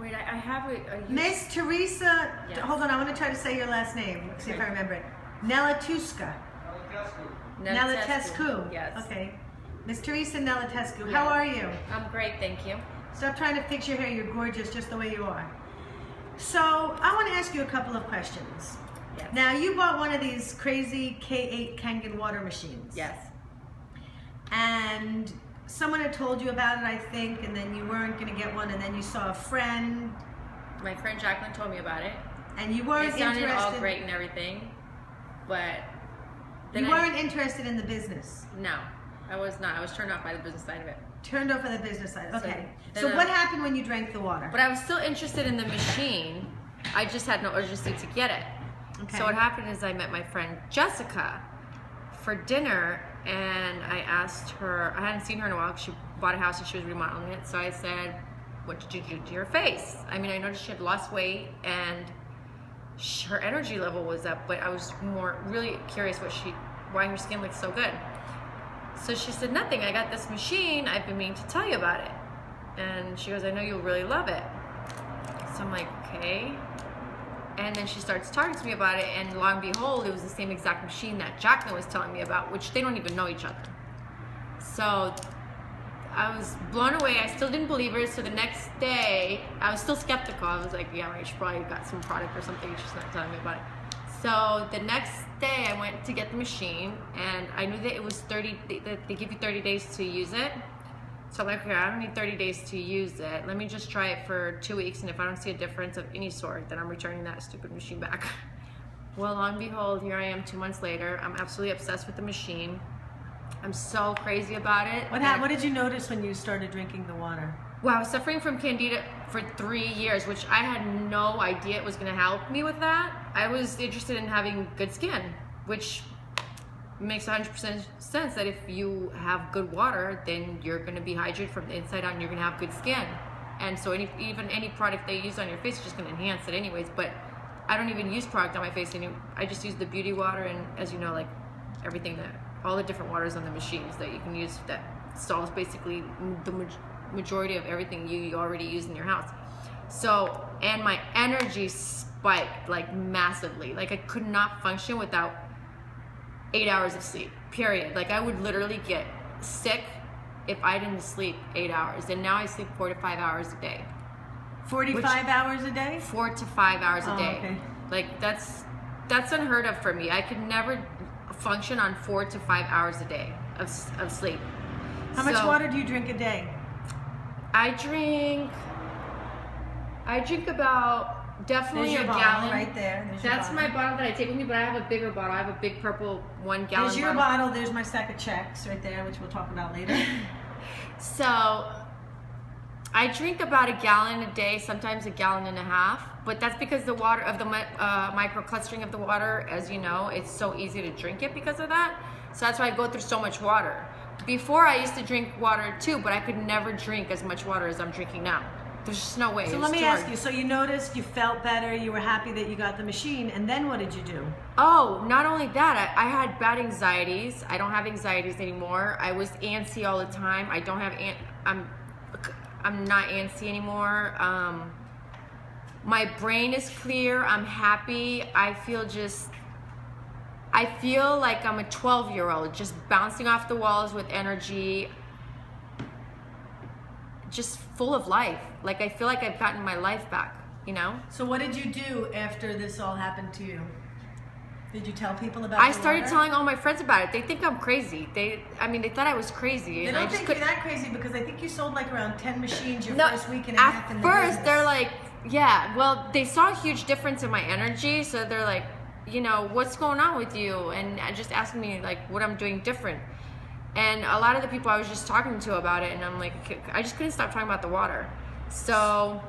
Wait, I have it. Miss Theresa, Yes. hold on, I want to try to say your last name. Let's see if I remember it. Nelatescu. Nelatescu. Yes. Okay. Miss Theresa Nelatescu, Yes. how are you? I'm great, thank you. Stop trying to fix your hair, you're gorgeous just the way you are. So, I want to ask you a couple of questions. Yes. Now, you bought one of these crazy K8 Kangen water machines. Yes. And someone had told you about it, I think, and then you weren't going to get one, and then you saw a friend. My friend Jacqueline told me about it. And you weren't It sounded interested. all great and everything, but You weren't interested in the business. No, I was not. I was turned off by the business side of it. Turned off of the business side. Okay. So So what happened when you drank the water? But I was still interested in the machine. I just had no urgency to get it. Okay. So what happened is I met my friend Jessica for dinner, and I asked her, I hadn't seen her in a while, she bought a house and she was remodeling it, so I said, what did you do to your face? I mean, I noticed she had lost weight and her energy level was up, but I was really curious why her skin looked so good. So she said, nothing, I got this machine, I've been meaning to tell you about it. And she goes, I know you'll really love it. So I'm like, okay. And then she starts talking to me about it, and lo and behold, it was the same exact machine that Jacqueline was telling me about, which they don't even know each other. So I was blown away. I still didn't believe her. So the next day, I was still skeptical. I was like, yeah, right, she probably got some product or something. She's not telling me about it. So the next day, I went to get the machine, and I knew that it was 30, they give you 30 days to use it. So I'm like, okay, I don't need 30 days to use it. Let me just try it for 2 weeks, and if I don't see a difference of any sort, then I'm returning that stupid machine back. Well, lo and behold, here I am 2 months later. I'm absolutely obsessed with the machine. I'm so crazy about it. What did you notice when you started drinking the water? Well, I was suffering from candida for 3 years, which I had no idea it was going to help me with that. I was interested in having good skin, which makes 100% sense that if you have good water, then you're going to be hydrated from the inside out and you're going to have good skin. And so even any product they use on your face is just going to enhance it anyways. But I don't even use product on my face anymore. I just use the beauty water, and as you know, like everything all the different waters on the machines that you can use that solves basically the majority of everything you already use in your house. So, and my energy spiked like massively. Like I could not function without 8 hours of sleep, period. Like I would literally get sick if I didn't sleep 8 hours. And now I sleep 4 to 5 hours a day. 45 hours a day? 4 to 5 hours a day. Okay. Like that's unheard of for me. I could never function on 4 to 5 hours a day of sleep. How much water do you drink a day? I drink about definitely a gallon. Right there. That's my bottle that I take with me, but I have a bigger bottle. I have a big purple 1 gallon There's your bottle. There's my stack of checks right there, which we'll talk about later. So I drink about a gallon a day, sometimes a gallon and a half, but that's because the water of the microclustering of the water, as you know, it's so easy to drink it because of that. So that's why I go through so much water. Before I used to drink water too, but I could never drink as much water as I'm drinking now. There's just no way. So let me ask you, so you noticed, you felt better, you were happy that you got the machine, and then what did you do? Oh, not only that, I had bad anxieties. I don't have anxieties anymore. I was antsy all the time. I don't have, I'm not antsy anymore. My brain is clear. I'm happy. I feel like I'm a 12-year-old, just bouncing off the walls with energy, just full of life. Like I feel like I've gotten my life back, you know? So what did you do after this all happened to you? Did you tell people about I started telling all my friends about it. They think I'm crazy. They thought I was crazy. They don't think you're that crazy because I think you sold like around 10 machines your first week and a half in the At first, business. they're like, yeah, well, they saw a huge difference in my energy, so they're like, you know, what's going on with you? And just asking me like what I'm doing different. And a lot of the people I was just talking to about it, and I'm like, I just couldn't stop talking about the water. So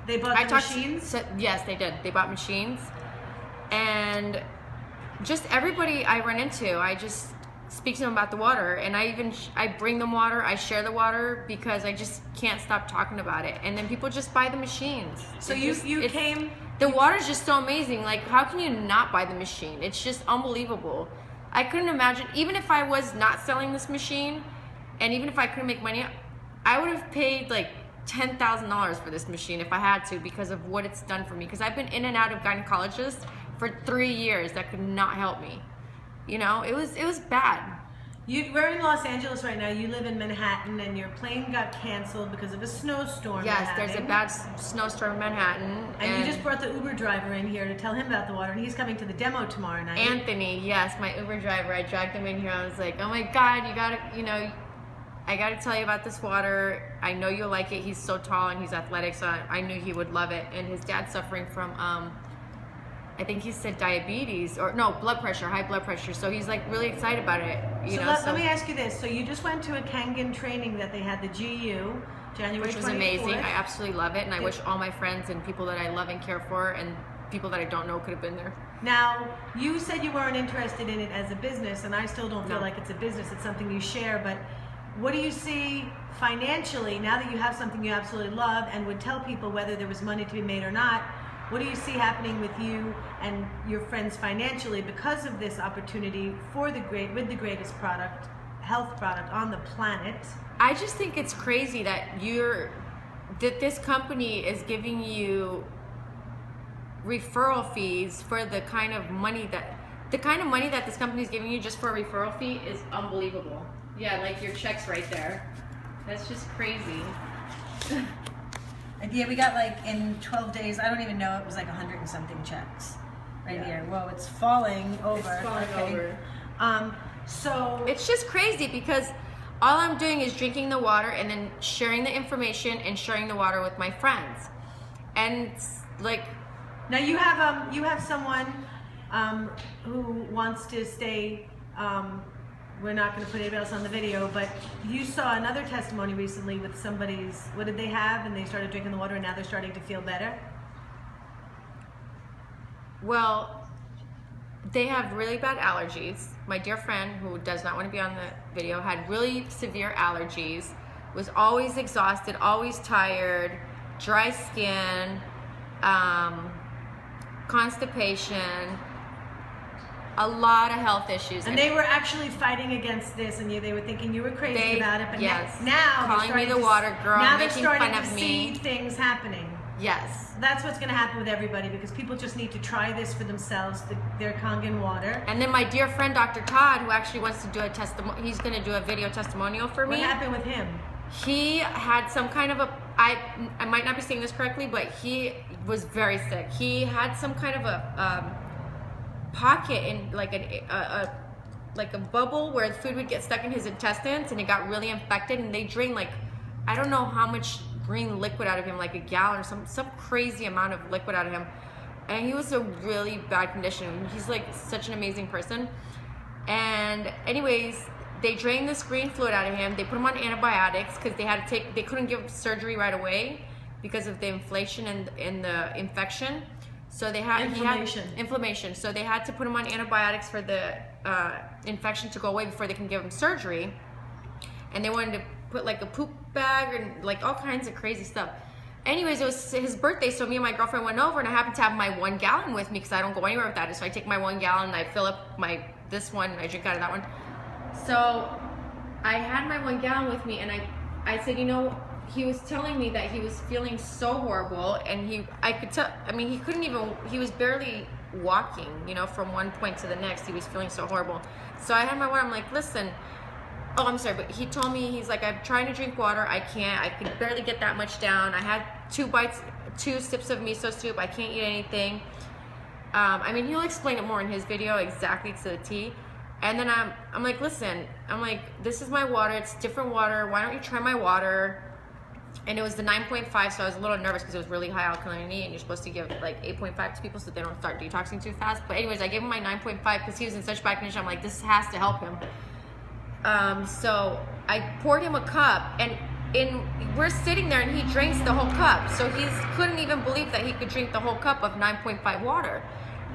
they bought the machines? Yes, they did. They bought machines. And just everybody I run into, I just speak to them about the water. And I bring them water, I share the water because I just can't stop talking about it. And then people just buy the machines. So the water's just so amazing. Like, how can you not buy the machine? It's just unbelievable. I couldn't imagine, even if I was not selling this machine, and even if I couldn't make money, I would have paid like $10,000 for this machine if I had to, because of what it's done for me. Because I've been in and out of gynecologists for 3 years that could not help me. You know, it was bad. We're in Los Angeles right now. You live in Manhattan, and your plane got canceled because of a snowstorm. Yes, there's a bad snowstorm in Manhattan. And you just brought the Uber driver in here to tell him about the water, and he's coming to the demo tomorrow night. Anthony, yes, my Uber driver. I dragged him in here. I was like, oh my God, you gotta, you know, I gotta tell you about this water. I know you'll like it. He's so tall and he's athletic, so I knew he would love it. And his dad's suffering from, I think he said diabetes, or no, blood pressure, high blood pressure. So he's like really excited about it. Let me ask you this. So you just went to a Kangen training that they had, the GU, January 24th. Which was amazing. I absolutely love it. And I wish all my friends and people that I love and care for and people that I don't know could have been there. Now, you said you weren't interested in it as a business, and I still don't feel like it's a business. It's something you share, but what do you see financially, now that you have something you absolutely love and would tell people whether there was money to be made or not? What do you see happening with you and your friends financially because of this opportunity with the greatest health product on the planet? I just think it's crazy that this company is giving you referral fees for the kind of money that this company is giving you just for a referral fee is unbelievable. Yeah, like your check's right there. That's just crazy. Yeah, we got like in 12 days, I don't even know, it was like 100 and something checks here. Whoa, it's falling over. It's falling over. So it's just crazy because all I'm doing is drinking the water and then sharing the information and sharing the water with my friends. And it's like, now you have someone who wants to stay. We're not going to put anybody else on the video, but you saw another testimony recently with somebody's, what did they have? And they started drinking the water and now they're starting to feel better? Well, they have really bad allergies. My dear friend, who does not want to be on the video, had really severe allergies, was always exhausted, always tired, dry skin, constipation, a lot of health issues. And they were actually fighting against this, and they were thinking you were crazy about it. But yes, now calling me the water girl, now making they're fun starting of to me. see things happening. Yes. That's what's going to happen with everybody, because people just need to try this for themselves, their Kangen water. And then my dear friend, Dr. Todd, who actually wants to do a he's going to do a video testimonial for me. What happened with him? He had some kind of I might not be saying this correctly, but he was very sick. He had some kind of a pocket in like a bubble where the food would get stuck in his intestines, and it got really infected, and they drained like, I don't know how much green liquid out of him, like a gallon or some crazy amount of liquid out of him. And he was a really bad condition. He's like such an amazing person. And anyways, they drained this green fluid out of him. They put him on antibiotics because they couldn't give him surgery right away because of the inflation and the infection. So they had inflammation. So they had to put him on antibiotics for the infection to go away before they can give him surgery. And they wanted to put like a poop bag and like all kinds of crazy stuff. Anyways, it was his birthday, so me and my girlfriend went over, and I happened to have my 1 gallon with me because I don't go anywhere without it. So I take my 1 gallon and I fill up this one and I drink out of that one. So I had my 1 gallon with me, and I said, you know, he was telling me that he was feeling so horrible, and I could tell, I mean, he was barely walking, you know, from one point to the next. He was feeling so horrible. So I had my water. I'm like, listen, oh, I'm sorry, but he told me, he's like, I'm trying to drink water. I can't. I could barely get that much down. I had 2 sips of miso soup. I can't eat anything. I mean, he'll explain it more in his video exactly to the T. And then I'm like, listen, I'm like, this is my water. It's different water. Why don't you try my water? And it was the 9.5, so I was a little nervous because it was really high alkalinity, and you're supposed to give like 8.5 to people so they don't start detoxing too fast. But anyways, I gave him my 9.5 because he was in such bad condition. I'm like, this has to help him. So I poured him a cup, and we're sitting there, and he drinks the whole cup. So he couldn't even believe that he could drink the whole cup of 9.5 water.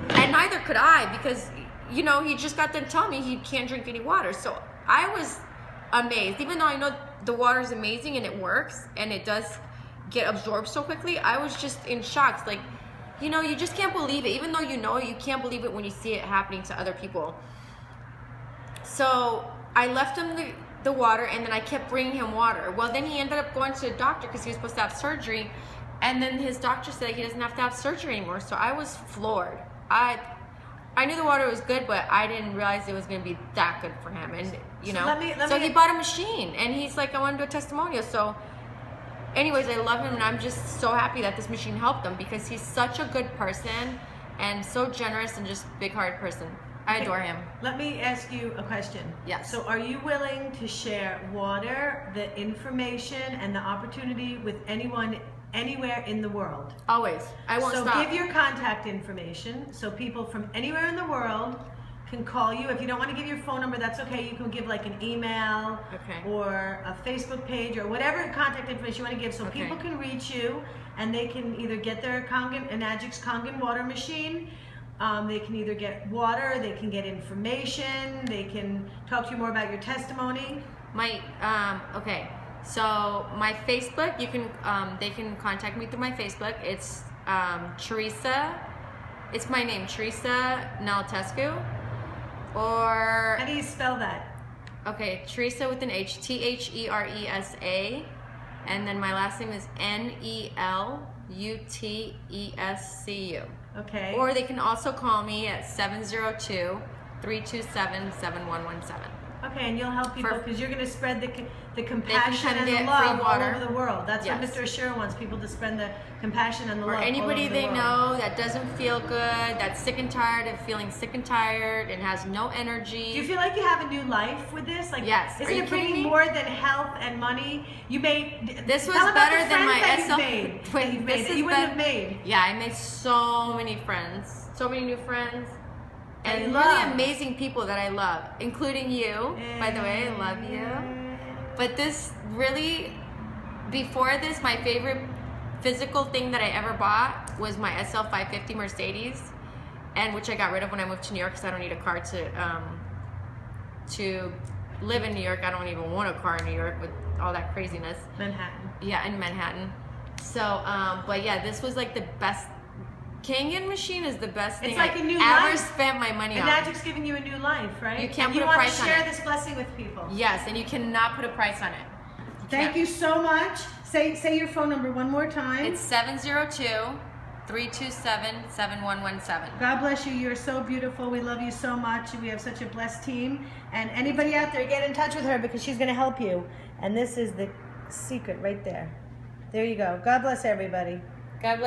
And neither could I, because, you know, he just got done telling me he can't drink any water. So I was amazed. Even though I know the water is amazing and it works and it does get absorbed so quickly, I was just in shock. Like, you know, you just can't believe it. Even though you know it, you can't believe it when you see it happening to other people. So I left him the water, and then I kept bringing him water. Well, then he ended up going to the doctor because he was supposed to have surgery, and then his doctor said he doesn't have to have surgery anymore. So I was floored. I knew the water was good, but I didn't realize it was going to be that good for him. And you know, so he bought a machine, and he's like, I want to do a testimonial. So anyways, I love him, and I'm just so happy that this machine helped him because he's such a good person and so generous and just big-hearted person. I adore him. Let me ask you a question. Yes. So are you willing to share water, the information, and the opportunity with anyone, anywhere in the world? Always. I won't stop. So give your contact information so people from anywhere in the world can call you. If you don't want to give your phone number, that's okay. You can give like an email or a Facebook page or whatever contact information you want to give so people can reach you and they can either get their Enagic's Kangen water machine. They can either get water, they can get information, they can talk to you more about your testimony. So my Facebook, you can they can contact me through my Facebook. It's Theresa. It's my name, Theresa Naltescu. Or how do you spell that? Okay, Theresa with an H, Theresa, and then my last name is Nelutescu. Okay. Or they can also call me at 702-327-7117. Okay, and you'll help people because you're going to spread the compassion and the love all over the world. That's what Mr. Ashura wants people to spread the compassion and the love. Or anybody they world. know that doesn't feel good, that's sick and tired of feeling sick and tired and has no energy. Do you feel like you have a new life with this? Like, yes. Isn't it bringing more than health and money? You made this was better than my SL. You wouldn't have made. Yeah, I made so many friends, so many new friends. And really amazing people that I love, including you, by the way, I love you. But this really, before this, my favorite physical thing that I ever bought was my SL 550 Mercedes, and which I got rid of when I moved to New York because I don't need a car to live in New York. I don't even want a car in New York with all that craziness. Manhattan. Yeah, in Manhattan. So, but yeah, this was like the best. Kangen machine is the best thing like I ever spent my money on. Enagic's giving you a new life, right? You can't put a price on it. You want to share this blessing with people. Yes, and you cannot put a price on it. Thank you so much. Say your phone number one more time. It's 702-327-7117. God bless you. You're so beautiful. We love you so much. We have such a blessed team. And anybody out there, get in touch with her because she's going to help you. And this is the secret right there. There you go. God bless everybody. God bless.